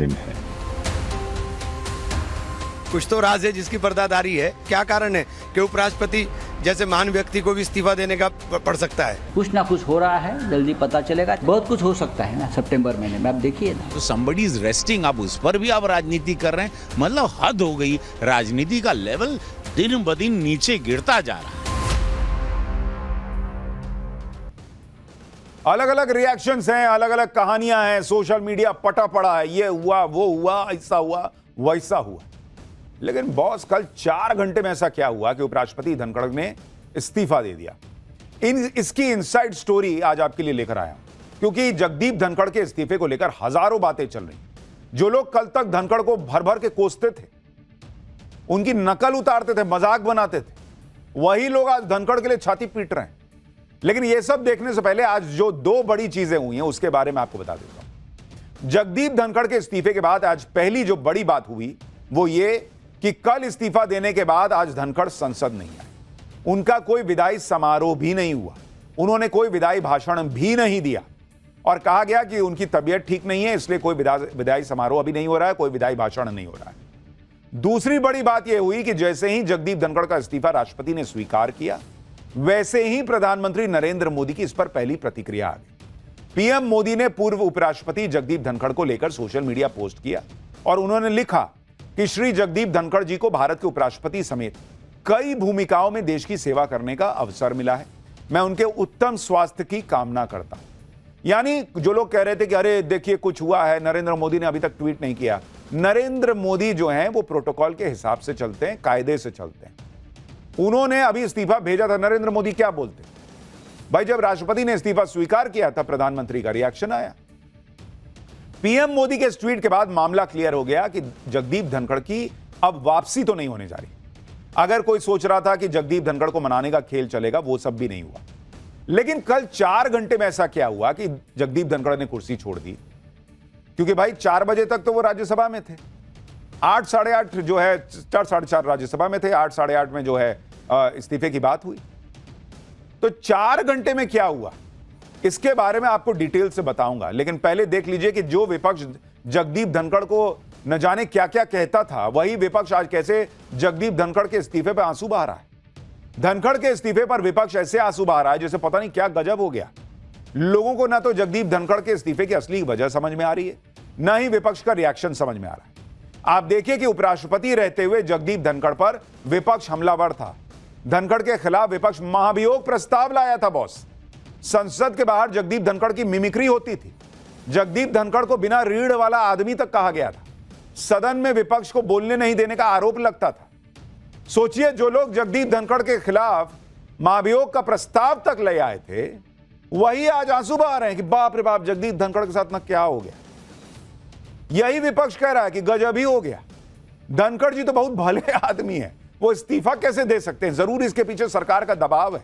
दिन है। कुछ तो राज है जिसकी पर्दादारी है। क्या कारण है कि उपराष्ट्रपति जैसे महान व्यक्ति को भी इस्तीफा देने का पड़ सकता है? कुछ ना कुछ हो रहा है, जल्दी पता चलेगा। बहुत कुछ हो सकता है ना सितंबर महीने में, आप देखिए ना। तो somebody is resting, आप उस पर भी आप राजनीति कर रहे हैं, मतलब हद हो गई। राजनीति का लेवल दिन ब दिन नीचे गिरता जा रहा है। अलग अलग रिएक्शंस हैं, अलग अलग कहानियां हैं, सोशल मीडिया पटा पड़ा है, ये हुआ वो हुआ, ऐसा हुआ वैसा हुआ। लेकिन बॉस, कल 4 घंटे में ऐसा क्या हुआ कि उपराष्ट्रपति धनखड़ ने इस्तीफा दे दिया? इसकी इनसाइड स्टोरी आज आपके लिए लेकर आया हूं, क्योंकि जगदीप धनखड़ के इस्तीफे को लेकर हजारों बातें चल रही। जो लोग कल तक धनखड़ को भर भर के कोसते थे, उनकी नकल उतारते थे, मजाक बनाते थे, वही लोग आज धनखड़ के लिए छाती पीट रहे हैं। लेकिन यह सब देखने से पहले आज जो 2 बड़ी चीजें हुई हैं उसके बारे में आपको बता देता हूं। जगदीप धनखड़ के इस्तीफे के बाद आज पहली जो बड़ी बात हुई वो ये कि कल इस्तीफा देने के बाद आज धनखड़ संसद नहीं आए। उनका कोई विदाई समारोह भी नहीं हुआ, उन्होंने कोई विदाई भाषण भी नहीं दिया और कहा गया कि उनकी तबीयत ठीक नहीं है, इसलिए कोई विदाई समारोह अभी नहीं हो रहा है, कोई विदाई भाषण नहीं हो रहा है। दूसरी बड़ी बात यह हुई कि जैसे ही जगदीप धनखड़ का इस्तीफा राष्ट्रपति ने स्वीकार किया, वैसे ही प्रधानमंत्री नरेंद्र मोदी की इस पर पहली प्रतिक्रिया आ गई। पीएम मोदी ने पूर्व उपराष्ट्रपति जगदीप धनखड़ को लेकर सोशल मीडिया पोस्ट किया और उन्होंने लिखा कि श्री जगदीप धनखड़ जी को भारत के उपराष्ट्रपति समेत कई भूमिकाओं में देश की सेवा करने का अवसर मिला है। मैं उनके उत्तम स्वास्थ्य की कामना करता हूं। यानी जो लोग कह रहे थे कि अरे देखिए कुछ हुआ है, नरेंद्र मोदी ने अभी तक ट्वीट नहीं किया, नरेंद्र मोदी जो हैं वो प्रोटोकॉल के हिसाब से चलते हैं, कायदे से चलते हैं। उन्होंने अभी इस्तीफा भेजा था, नरेंद्र मोदी क्या बोलते भाई? जब राष्ट्रपति ने इस्तीफा स्वीकार किया तब प्रधानमंत्री का रिएक्शन आया। पीएम मोदी के इस ट्वीट के बाद मामला क्लियर हो गया कि जगदीप धनखड़ की अब वापसी तो नहीं होने जा रही। अगर कोई सोच रहा था कि जगदीप धनखड़ को मनाने का खेल चलेगा, वो सब भी नहीं हुआ। लेकिन कल 4 घंटे में ऐसा क्या हुआ कि जगदीप धनखड़ ने कुर्सी छोड़ दी? क्योंकि भाई 4 बजे तक तो वो राज्यसभा में थे, 8 साढ़े 8 जो है 4 साढ़े 4 राज्यसभा में थे, 8 साढ़े 8 में जो है इस्तीफे की बात हुई। तो 4 घंटे में क्या हुआ इसके बारे में आपको डिटेल से बताऊंगा। लेकिन पहले देख लीजिए कि जो विपक्ष जगदीप धनखड़ को न जाने क्या क्या कहता था, वही विपक्ष आज कैसे जगदीप धनखड़ के इस्तीफे पर आंसू बहा रहा है। धनखड़ के इस्तीफे पर विपक्ष ऐसे आंसू बहा रहा है जैसे पता नहीं क्या गजब हो गया। लोगों को ना तो जगदीप धनखड़ के इस्तीफे की असली वजह समझ में आ रही है, ना ही विपक्ष का रिएक्शन समझ में आ रहा है। आप देखिए कि उपराष्ट्रपति रहते हुए जगदीप धनखड़ पर विपक्ष हमलावर था। धनखड़ के खिलाफ विपक्ष महाभियोग प्रस्ताव लाया था बॉस। संसद के बाहर जगदीप धनखड़ की मिमिक्री होती थी। जगदीप धनखड़ को बिना रीढ़ वाला आदमी तक कहा गया था। सदन में विपक्ष को बोलने नहीं देने का आरोप लगता था। सोचिए, जो लोग जगदीप धनखड़ के खिलाफ महाभियोग का प्रस्ताव तक ले आए थे, वही आज आंसू बहा रहे हैं कि बाप रे बाप, जगदीप धनखड़ के साथ ना क्या हो गया। यही विपक्ष कह रहा है कि गजब ही हो गया, धनखड़ जी तो बहुत भले आदमी है, वो इस्तीफा कैसे दे सकते हैं? जरूर इसके पीछे सरकार का दबाव है।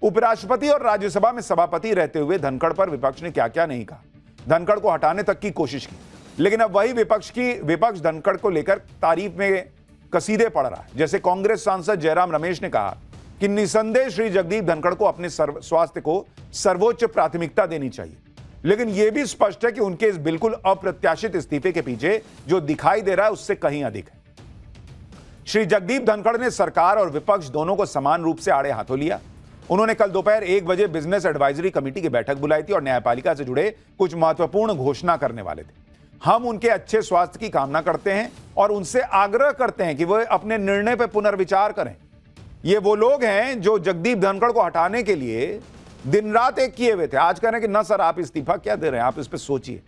उपराष्ट्रपति और राज्यसभा में सभापति रहते हुए धनखड़ पर विपक्ष ने क्या क्या नहीं कहा। धनखड़ को हटाने तक की कोशिश की, लेकिन अब वही विपक्ष धनखड़ को लेकर तारीफ में कसीदे पड़ रहा है। जैसे कांग्रेस सांसद जयराम रमेश ने कहा कि निसंदेह श्री जगदीप धनखड़ को अपने स्वास्थ्य को सर्वोच्च प्राथमिकता देनी चाहिए। लेकिन यह भी स्पष्ट है कि उनके इस बिल्कुल अप्रत्याशित इस्तीफे के पीछे जो दिखाई दे रहा है उससे कहीं अधिक है। श्री जगदीप धनखड़ ने सरकार और विपक्ष दोनों को समान रूप से आड़े हाथों लिया। उन्होंने कल दोपहर 1 बजे बिजनेस एडवाइजरी कमेटी की बैठक बुलाई थी और न्यायपालिका से जुड़े कुछ महत्वपूर्ण घोषणा करने वाले थे। हम उनके अच्छे स्वास्थ्य की कामना करते हैं और उनसे आग्रह करते हैं कि वह अपने निर्णय पर पुनर्विचार करें। ये वो लोग हैं जो जगदीप धनखड़ को हटाने के लिए दिन रात एक किए हुए थे। आज कह रहे हैं कि ना सर, आप इस्तीफा क्या दे रहे हैं, आप इस पर सोचिए।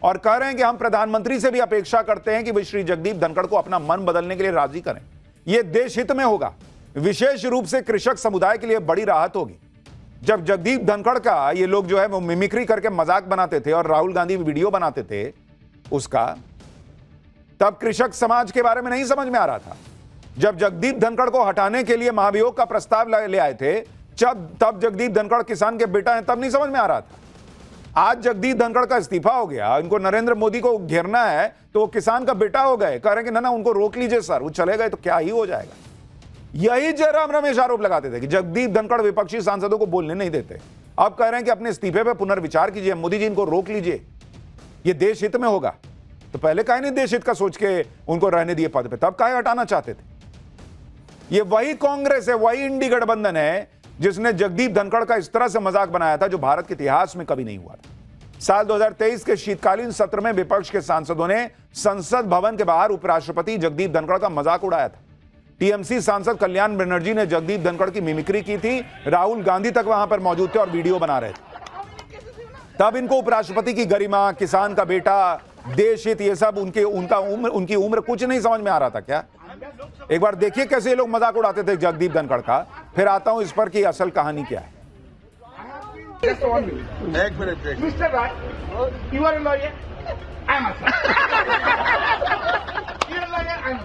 और कह रहे हैं कि हम प्रधानमंत्री से भी अपेक्षा करते हैं कि वे श्री जगदीप धनखड़ को अपना मन बदलने के लिए राजी करें। यह देश हित में होगा, विशेष रूप से कृषक समुदाय के लिए बड़ी राहत होगी। जब जगदीप धनखड़ का ये लोग जो है वो मिमिक्री करके मजाक बनाते थे और राहुल गांधी वीडियो बनाते थे उसका, तब कृषक समाज के बारे में नहीं समझ में आ रहा था। जब जगदीप धनखड़ को हटाने के लिए महाभियोग का प्रस्ताव ले आए थे, तब जगदीप धनखड़ किसान के बेटा हैं, तब नहीं समझ में आ रहा था। आज जगदीप धनखड़ का इस्तीफा हो गया, इनको नरेंद्र मोदी को घेरना है तो वो किसान का बेटा हो गए। कह रहे हैं कि ना उनको रोक लीजिए सर, वो चले गए तो क्या ही हो जाएगा। यही जयराम रमेश आरोप लगाते थे कि जगदीप धनखड़ विपक्षी सांसदों को बोलने नहीं देते। अब कह रहे हैं कि अपने इस्तीफे पर पुनर्विचार कीजिए, मोदी जी इनको रोक लीजिए, ये देश हित में होगा। तो पहले काहे नहीं देश हित का सोच के उनको रहने दिए पद पे, तब काहे हटाना चाहते थे? ये वही कांग्रेस है, वही इंडी गठबंधन है जिसने जगदीप धनखड़ का इस तरह से मजाक बनाया था जो भारत के इतिहास में कभी नहीं हुआ था। साल 2023 के शीतकालीन सत्र में विपक्ष के सांसदों ने संसद भवन के बाहर उपराष्ट्रपति जगदीप धनखड़ का मजाक उड़ाया था। टीएमसी सांसद कल्याण बनर्जी ने जगदीप धनखड़ की मिमिक्री की थी। राहुल गांधी तक वहां पर मौजूद थे और वीडियो बना रहे थे। तब इनको उपराष्ट्रपति की गरिमा, किसान का बेटा, देश हित, ये सब उनकी उम्र कुछ नहीं समझ में आ रहा था क्या? एक बार देखिए कैसे ये लोग मजाक उड़ाते थे जगदीप धनखड़ का, फिर आता हूं इस पर कि असल कहानी क्या है। एक minute, mister Rai, you are a lawyer, I am a you are a lawyer, I am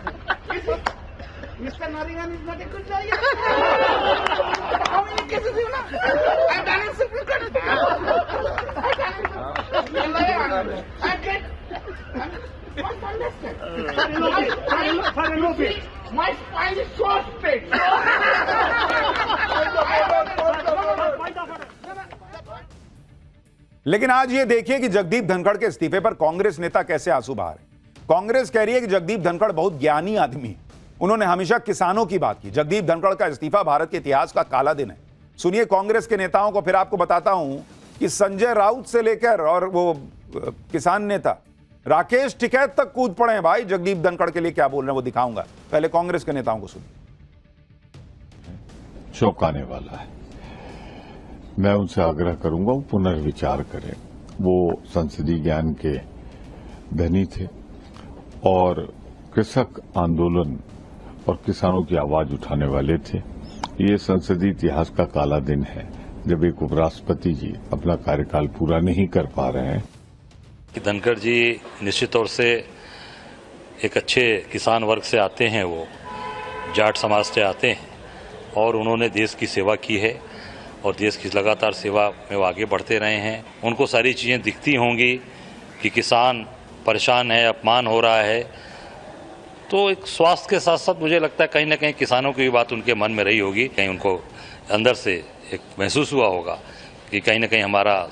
mister नारिंगन is not a good lawyer. How many cases you know? I have done in Supreme Court. I done in lawyer, I get my spine is so straight. लेकिन आज ये देखिए कि जगदीप धनखड़ के इस्तीफे पर कांग्रेस नेता कैसे आंसू बहा रहे। कांग्रेस कह रही है कि जगदीप धनखड़ बहुत ज्ञानी आदमी है, उन्होंने हमेशा किसानों की बात की। जगदीप धनखड़ का इस्तीफा भारत के इतिहास का काला दिन है। सुनिए कांग्रेस के नेताओं को, फिर आपको बताता हूं कि संजय राउत से लेकर और वो किसान नेता राकेश टिकैत तक कूद पड़े हैं भाई जगदीप धनखड़ के लिए। क्या बोल रहे हैं वो दिखाऊंगा, पहले कांग्रेस के नेताओं को सुनिए। चौंकाने वाला है। मैं उनसे आग्रह करूंगा वो पुनर्विचार करें। वो संसदीय ज्ञान के धनी थे और कृषक आंदोलन और किसानों की आवाज उठाने वाले थे। ये संसदीय इतिहास का काला दिन है जब एक उपराष्ट्रपति जी अपना कार्यकाल पूरा नहीं कर पा रहे हैं। कि धनखड़ जी निश्चित तौर से एक अच्छे किसान वर्ग से आते हैं, वो जाट समाज से आते हैं और उन्होंने देश की सेवा की है और देश की लगातार सेवा में वो आगे बढ़ते रहे हैं। उनको सारी चीज़ें दिखती होंगी कि किसान परेशान है, अपमान हो रहा है, तो एक स्वास्थ्य के साथ साथ मुझे लगता है कहीं ना कहीं किसानों की भी बात उनके मन में रही होगी। कहीं उनको अंदर से एक महसूस हुआ होगा कि कहीं ना कहीं हमारा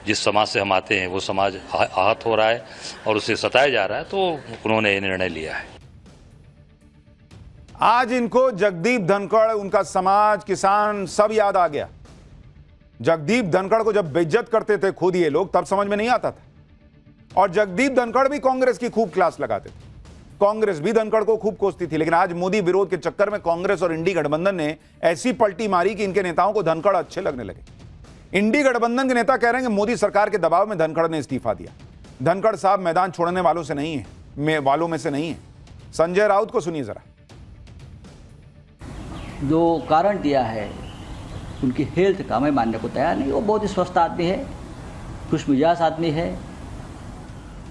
जिस समाज से हम आते हैं वो समाज आहत हो रहा है और उसे सताया जा रहा है, तो उन्होंने ये निर्णय लिया है। आज इनको जगदीप धनखड़, उनका समाज, किसान सब याद आ गया। जगदीप धनखड़ को जब बेइज्जत करते थे खुद ये लोग, तब समझ में नहीं आता था। और जगदीप धनखड़ भी कांग्रेस की खूब क्लास लगाते थे, कांग्रेस भी धनखड़ को खूब कोसती थी। लेकिन आज मोदी विरोध के चक्कर में कांग्रेस और इंडी गठबंधन ने ऐसी पलटी मारी कि इनके नेताओं को धनखड़ अच्छे लगने लगे। इंडी गठबंधन के नेता कह रहे हैं कि मोदी सरकार के दबाव में धनखड़ ने इस्तीफा दिया। धनखड़ साहब मैदान छोड़ने वालों से नहीं है, वालों में से नहीं है। संजय राउत को सुनिए जरा। जो कारण दिया है उनकी हेल्थ का मैं मानने को तैयार नहीं। वो बहुत ही स्वस्थ आदमी है, खुश मिजाज आदमी है,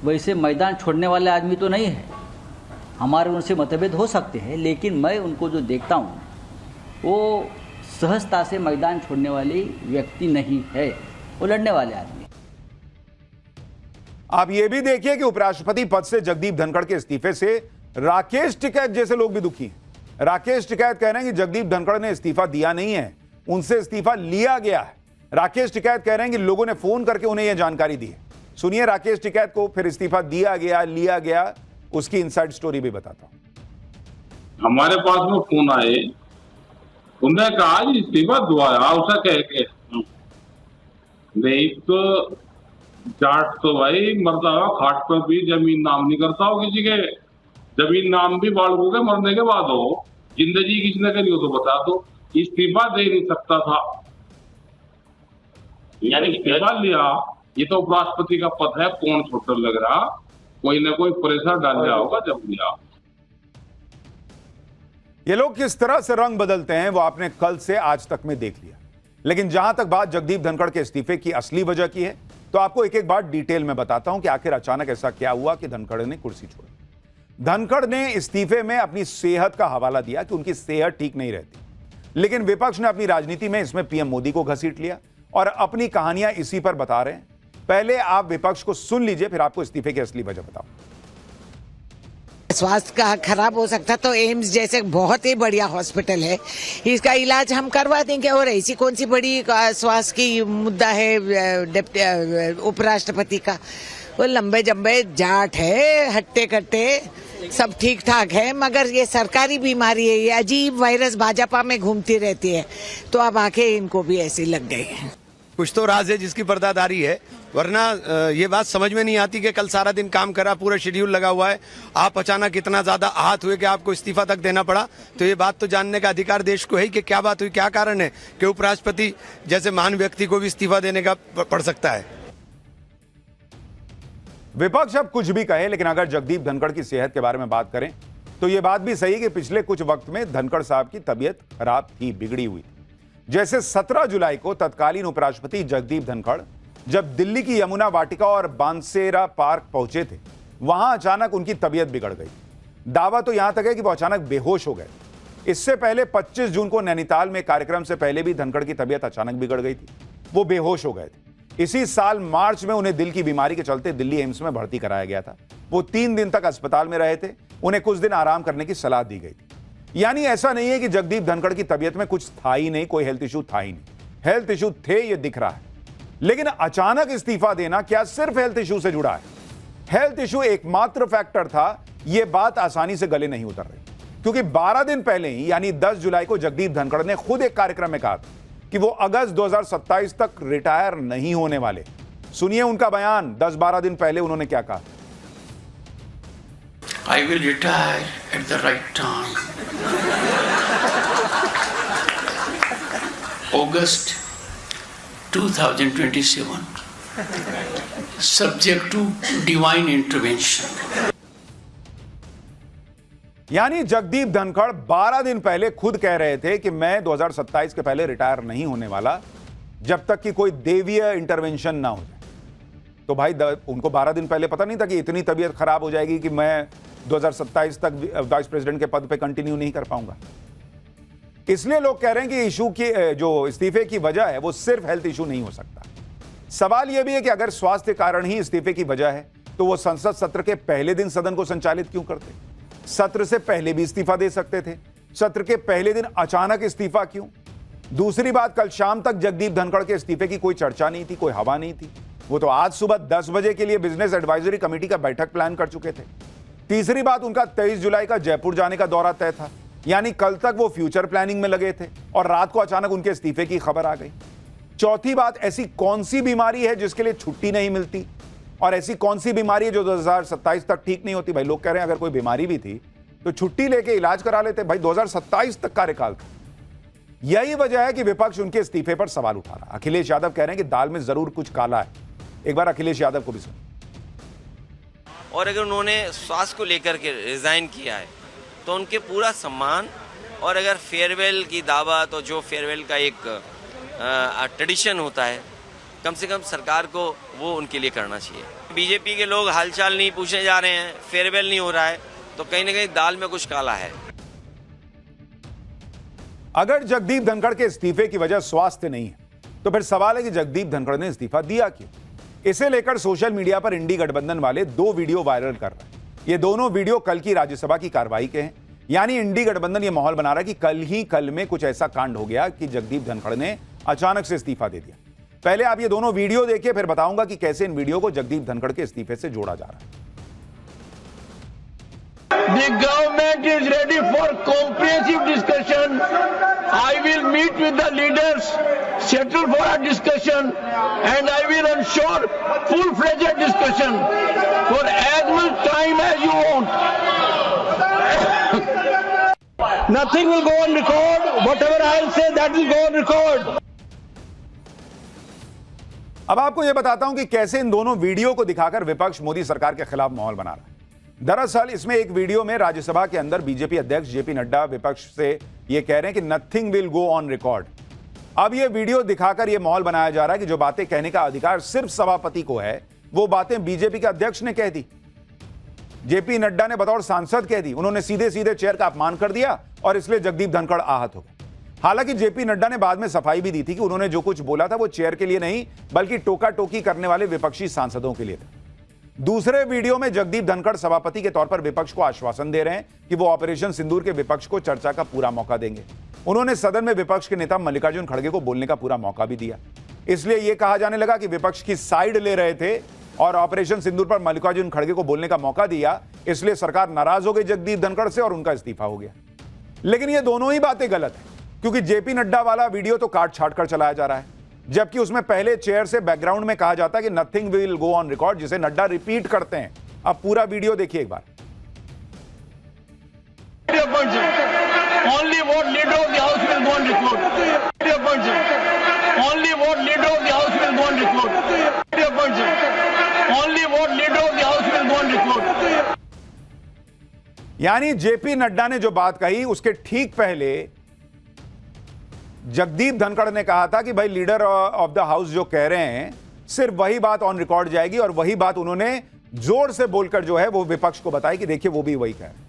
वैसे मैदान छोड़ने वाले आदमी तो नहीं है। हमारे उनसे मतभेद हो सकते हैं, लेकिन मैं उनको जो देखता हूँ वो सहजता से मैदान छोड़ने वाली व्यक्ति नहीं है, वो लड़ने वाले आदमी। आप ये भी देखिए कि उपराष्ट्रपति पद से जगदीप धनखड़ के इस्तीफे से राकेश टिकैत जैसे लोग भी दुखी हैं। राकेश टिकैत कह रहे हैं कि जगदीप धनखड़ ने इस्तीफा दिया नहीं है, उनसे इस्तीफा लिया गया है। राकेश टिकैत कह रहे हैं कि लोगों ने फोन करके उन्हें यह जानकारी दी है। सुनिए राकेश टिकैत को, फिर इस्तीफा दिया गया, लिया गया, उसकी इनसाइड स्टोरी भी बताता हूं। हमारे पास में फोन आए, उन्होंने कहा इस्तीफा दुआया उसे कह के नहीं तो जाट तो भाई मरता हुआ खाट पर भी जमीन नाम नहीं करता हो किसी के। जमीन नाम भी बालकों के मरने के बाद हो, जिंदगी किसी ने करी हो तो बता दो। इस्तीफा दे नहीं सकता था, यानी इस्तीफा लिया। ये तो उपराष्ट्रपति का पद है, कौन छोटा लग रहा, कोई ना कोई प्रेशर डाल दिया होगा जब लिया। ये लोग किस तरह से रंग बदलते हैं वो आपने कल से आज तक में देख लिया। लेकिन जहां तक बात जगदीप धनखड़ के इस्तीफे की असली वजह की है, तो आपको एक एक बात डिटेल में बताता हूं कि आखिर अचानक ऐसा क्या हुआ कि धनखड़ ने कुर्सी छोड़ी। धनखड़ ने इस्तीफे में अपनी सेहत का हवाला दिया कि उनकी सेहत ठीक नहीं रहती, लेकिन विपक्ष ने अपनी राजनीति में इसमें पीएम मोदी को घसीट लिया और अपनी कहानियां इसी पर बता रहे हैं। पहले आप विपक्ष को सुन लीजिए, फिर आपको इस्तीफे की असली वजह बताऊं। स्वास्थ्य का खराब हो सकता तो एम्स जैसे बहुत ही बढ़िया हॉस्पिटल है, इसका इलाज हम करवा देंगे। और ऐसी कौन सी बड़ी स्वास्थ्य की मुद्दा है उपराष्ट्रपति का, वो लंबे जम्बे जाट है, हट्टे कट्टे सब ठीक ठाक है, मगर ये सरकारी बीमारी है, ये अजीब वायरस भाजपा में घूमती रहती है, तो अब आके इनको भी ऐसी लग गई है। कुछ तो राज है जिसकी पर्दादारी है, वरना ये बात समझ में नहीं आती कि कल सारा दिन काम करा, पूरा शेड्यूल लगा हुआ है, आप अचानक इतना ज्यादा आहत हुए कि आपको इस्तीफा तक देना पड़ा। तो ये बात तो जानने का अधिकार देश को है कि क्या बात हुई, क्या कारण है कि उपराष्ट्रपति जैसे महान व्यक्ति को भी इस्तीफा देने का पड़ सकता है। विपक्ष अब कुछ भी कहे, लेकिन अगर जगदीप धनखड़ की सेहत के बारे में बात करें तो यह बात भी सही कि पिछले कुछ वक्त में धनखड़ साहब की तबीयत खराब थी, बिगड़ी हुई। जैसे 17 जुलाई को तत्कालीन उपराष्ट्रपति जगदीप धनखड़ जब दिल्ली की यमुना वाटिका और बांसेरा पार्क पहुंचे थे, वहां अचानक उनकी तबीयत बिगड़ गई। दावा तो यहां तक है कि वो अचानक बेहोश हो गए। इससे पहले 25 जून को नैनीताल में कार्यक्रम से पहले भी धनखड़ की तबीयत अचानक बिगड़ गई थी, वो बेहोश हो गए थे। इसी साल मार्च में उन्हें दिल की बीमारी के चलते दिल्ली एम्स में भर्ती कराया गया था। वो 3 दिन तक अस्पताल में रहे थे, उन्हें कुछ दिन आराम करने की सलाह दी गई थी। यानी ऐसा नहीं है कि जगदीप धनखड़ की तबीयत में कुछ था ही नहीं, कोई हेल्थ इशू था ही नहीं। हेल्थ इशू थे, ये दिख रहा है, लेकिन अचानक इस्तीफा देना क्या सिर्फ हेल्थ इशू से जुड़ा है? हेल्थ इशू एकमात्र फैक्टर था, यह बात आसानी से गले नहीं उतर रही, क्योंकि 12 दिन पहले ही यानी 10 जुलाई को जगदीप धनखड़ ने खुद एक कार्यक्रम में कहा कि वो अगस्त 2027 तक रिटायर नहीं होने वाले। सुनिए उनका बयान, 10-12 दिन पहले उन्होंने क्या कहा। I will retire at the right time. August 2027. Subject to divine intervention. यानी जगदीप धनखड़ 12 दिन पहले खुद कह रहे थे कि मैं 2027 के पहले रिटायर नहीं होने वाला जब तक कि कोई देवीय इंटरवेंशन ना हो जाए। तो भाई उनको 12 दिन पहले पता नहीं था कि इतनी तबीयत खराब हो जाएगी कि मैं 2027 तक वाइस प्रेसिडेंट के पद पे कंटिन्यू नहीं कर पाऊंगा। इसलिए लोग कह रहे हैं कि इशू की जो इस्तीफे की वजह है वो सिर्फ हेल्थ इशू नहीं हो सकता। सवाल यह भी है कि अगर स्वास्थ्य कारण ही इस्तीफे की वजह है तो वो संसद सत्र के पहले दिन सदन को संचालित क्यों करते? सत्र से पहले भी इस्तीफा दे सकते थे, सत्र के पहले दिन अचानक इस्तीफा क्यों? दूसरी बात, कल शाम तक जगदीप धनखड़ के इस्तीफे की कोई चर्चा नहीं थी, कोई हवा नहीं थी। वो तो आज सुबह 10 बजे के लिए बिजनेस एडवाइजरी कमेटी का बैठक प्लान कर चुके थे। तीसरी बात, उनका 23 जुलाई का जयपुर जाने का दौरा तय था, यानी कल तक वो फ्यूचर प्लानिंग में लगे थे और रात को अचानक उनके इस्तीफे की खबर आ गई। चौथी बात, ऐसी कौन सी बीमारी है जिसके लिए छुट्टी नहीं मिलती, और ऐसी कौन सी बीमारी है जो 2027 तक ठीक नहीं होती? भाई लोग कह रहे हैं अगर कोई बीमारी भी थी तो छुट्टी लेके इलाज करा लेते। भाई 2027 तक कार्यकाल था। यही वजह है कि विपक्ष उनके इस्तीफे पर सवाल उठा रहा। अखिलेश यादव कह रहे हैं कि दाल में जरूर कुछ काला है। एक बार अखिलेश यादव को भी सुन। और अगर उन्होंने स्वास्थ्य को लेकर के रिजाइन किया है तो उनके पूरा सम्मान, और अगर फेयरवेल की दावा, तो जो फेयरवेल का एक ट्रेडिशन होता है, कम से कम सरकार को वो उनके लिए करना चाहिए। बीजेपी के लोग हालचाल नहीं पूछने जा रहे हैं, फेयरवेल नहीं हो रहा है, तो कहीं ना कहीं दाल में कुछ काला है। अगर जगदीप धनखड़ के इस्तीफे की वजह स्वास्थ्य नहीं है तो फिर सवाल है कि जगदीप धनखड़ ने इस्तीफा दिया क्यों? इसे लेकर सोशल मीडिया पर इंडी गठबंधन वाले 2 वीडियो वायरल कर रहे हैं। ये दोनों वीडियो कल की राज्यसभा की कार्रवाई के हैं। यानी इंडी गठबंधन ये माहौल बना रहा है कि कल में कुछ ऐसा कांड हो गया कि जगदीप धनखड़ ने अचानक से इस्तीफा दे दिया। पहले आप ये दोनों वीडियो देखिए, फिर बताऊंगा कि कैसे इन वीडियो को जगदीप धनखड़ के इस्तीफे से जोड़ा जा रहा है। The government is ready for comprehensive discussion. I will meet with the leaders, settle for a discussion, and I will ensure full-fledged discussion for as much time as you want. Nothing will go on record. Whatever I'll say, that will go on record. अब आपको यह बताता हूं कि कैसे इन दोनों video को दिखाकर विपक्ष मोदी सरकार के खिलाफ माहौल बना रहा है। दरअसल इसमें एक वीडियो में राज्यसभा के अंदर बीजेपी अध्यक्ष जेपी नड्डा विपक्ष से यह कह रहे हैं कि nothing will go on record. अब यह वीडियो दिखाकर यह माहौल बनाया जा रहा है कि जो बातें कहने का अधिकार सिर्फ सभापति को है, वो बातें बीजेपी के अध्यक्ष ने कह दी, जेपी नड्डा ने बतौर सांसद कह दी। उन्होंने सीधे सीधे चेयर का अपमान कर दिया और इसलिए जगदीप धनखड़ आहत हो गए। हालांकि जेपी नड्डा ने बाद में सफाई भी दी थी कि उन्होंने जो कुछ बोला था वो चेयर के लिए नहीं बल्कि टोका टोकी करने वाले विपक्षी सांसदों के लिए था। दूसरे वीडियो में जगदीप धनखड़ सभापति के तौर पर विपक्ष को आश्वासन दे रहे हैं कि वो ऑपरेशन सिंदूर के विपक्ष को चर्चा का पूरा मौका देंगे। उन्होंने सदन में विपक्ष के नेता मल्लिकार्जुन खड़गे को बोलने का पूरा मौका भी दिया। इसलिए यह कहा जाने लगा कि विपक्ष की साइड ले रहे थे और ऑपरेशन सिंदूर पर मल्लिकार्जुन खड़गे को बोलने का मौका दिया, इसलिए सरकार नाराज हो गई जगदीप धनखड़ से और उनका इस्तीफा हो गया। लेकिन ये दोनों ही बातें गलत है, क्योंकि जेपी नड्डा वाला वीडियो तो काट छाट कर चलाया जा रहा है, जबकि उसमें पहले चेयर से बैकग्राउंड में कहा जाता है कि nothing will go on record, जिसे नड्डा रिपीट करते हैं। अब पूरा वीडियो देखिए एक बार। Only what leader of the house will go on record. Only what leader of the house will go on record. Only what leader of the house will go on record. यानी JP Nadda ने जो बात कही उसके ठीक पहले जगदीप धनखड़ ने कहा था कि भाई लीडर ऑफ द हाउस जो कह रहे हैं सिर्फ वही बात ऑन रिकॉर्ड जाएगी, और वही बात उन्होंने जोर से बोलकर जो है वो विपक्ष को बताई कि देखिए वो भी वही कह रहे हैं।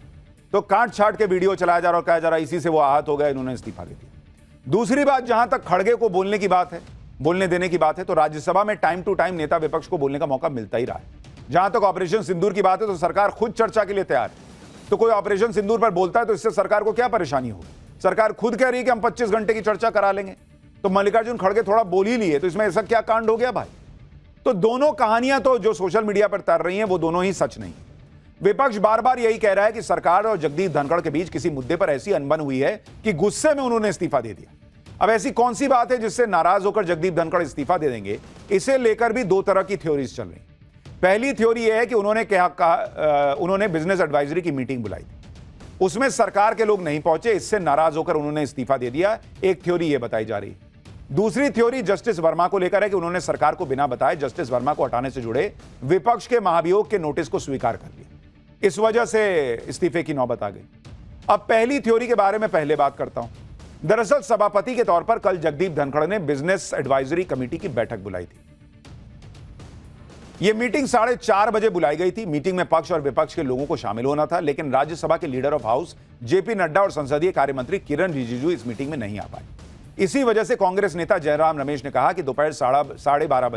तो काट छाट के वीडियो चलाया जा रहा और कहा जा रहा इसी से वो आहत हो गए, इन्होंने इस्तीफा दे दिया। दूसरी बात, जहां तक खड़गे को बोलने की बात है, बोलने देने की बात है, तो राज्यसभा में टाइम टू टाइम नेता विपक्ष को बोलने का मौका मिलता ही रहा है। जहां तक ऑपरेशन सिंदूर की बात है तो सरकार खुद चर्चा के लिए तैयार है। तो कोई ऑपरेशन सिंदूर पर बोलता है तो इससे सरकार को क्या परेशानी होगी? सरकार खुद कह रही है कि हम 25 घंटे की चर्चा करा लेंगे, तो मल्लिकार्जुन खड़गे थोड़ा बोल ही लिए, तो इसमें ऐसा क्या कांड हो गया भाई? तो दोनों कहानियां तो जो सोशल मीडिया पर तर रही हैं वो दोनों ही सच नहीं। विपक्ष बार बार यही कह रहा है कि सरकार और जगदीप धनखड़ के बीच किसी मुद्दे पर ऐसी अनबन हुई है कि गुस्से में उन्होंने इस्तीफा दे दिया। अब ऐसी कौन सी बात है जिससे नाराज होकर जगदीप धनखड़ इस्तीफा दे देंगे? इसे लेकर भी दो तरह की थ्योरीज चल रही। पहली थ्योरी यह है कि उन्होंने बिजनेस एडवाइजरी की मीटिंग बुलाई थी, उसमें सरकार के लोग नहीं पहुंचे, इससे नाराज होकर उन्होंने इस्तीफा दे दिया। एक थ्योरी यह बताई जा रही है। दूसरी थ्योरी जस्टिस वर्मा को लेकर है कि उन्होंने सरकार को बिना बताए जस्टिस वर्मा को हटाने से जुड़े विपक्ष के महाभियोग के नोटिस को स्वीकार कर लिया, इस वजह से इस्तीफे की नौबत आ गई। अब पहली थ्योरी के बारे में पहले बात करता हूं। दरअसल सभापति के तौर पर कल जगदीप धनखड़ ने बिजनेस एडवाइजरी कमेटी की बैठक बुलाई थी। यह मीटिंग 4:30 बजे बुलाई गई थी। मीटिंग में पक्ष और विपक्ष के लोगों को शामिल होना था, लेकिन राज्यसभा के leader of house JP Nadda और संसदीय कार्य मंत्री किरण रिजिजू इस मीटिंग में नहीं आ पाए। इसी वजह से कांग्रेस नेता जयराम रमेश ने कहा कि दोपहर 12:30 बजे